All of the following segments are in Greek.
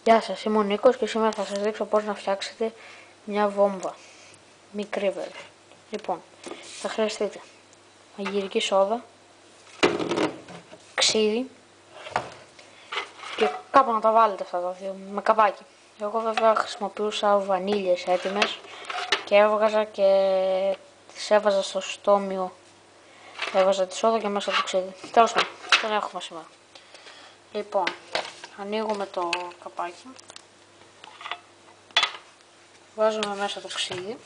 Γεια σας, είμαι ο Νίκος και σήμερα θα σας δείξω πώς να φτιάξετε μια βόμβα. Μικρή βέβαια. Λοιπόν, θα χρειαστείτε μαγειρική σόδα, ξύδι και κάπου να τα βάλετε αυτά τα δύο με καπάκι. Εγώ βέβαια χρησιμοποιούσα βανίλιες έτοιμες και έβγαζα και τις έβαζα στο στόμιο. Έβαζα τη σόδα και μέσα το ξύδι. Τέλος πάντων, δεν έχουμε σήμερα. Λοιπόν, ανοίγουμε το καπάκι. Βάζουμε μέσα το ξύδι.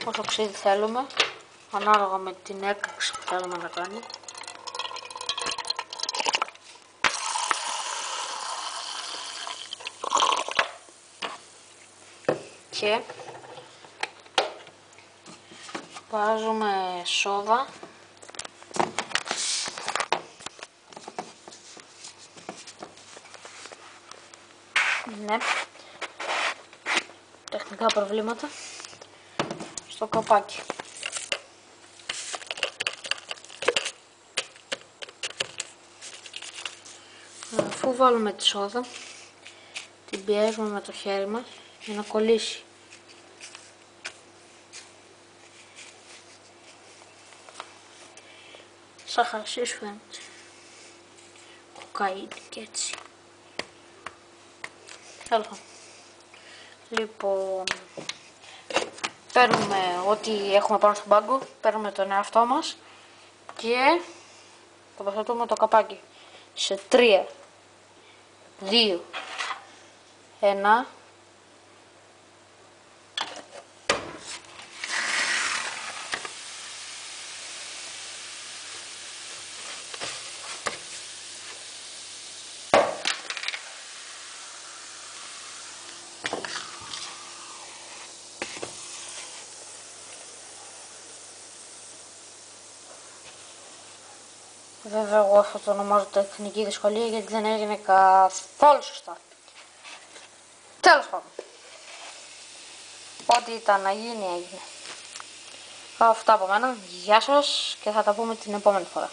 Όσο ξύδι θέλουμε, ανάλογα με την έκρηξη που θέλουμε να κάνει. Και βάζουμε σόδα. Ναι, τεχνικά προβλήματα στο καπάκι. Αφού βάλουμε τη σόδα, την πιέζουμε με το χέρι μας για να κολλήσει. Σαν χασίς φαίνεται. Κοκαίνη και έτσι. Λοιπόν, παίρνουμε ό,τι έχουμε πάνω στον πάγκο, παίρνουμε τον εαυτό μας και τοποθετούμε το καπάκι σε 3, 2, 1. Βέβαια εγώ αυτό το ονομάζω τεχνική δυσκολία γιατί δεν έγινε καθόλου σωστά. Τέλος πάντων. Ό,τι ήταν να γίνει έγινε. Αυτά από μένα. Γεια σας και θα τα πούμε την επόμενη φορά.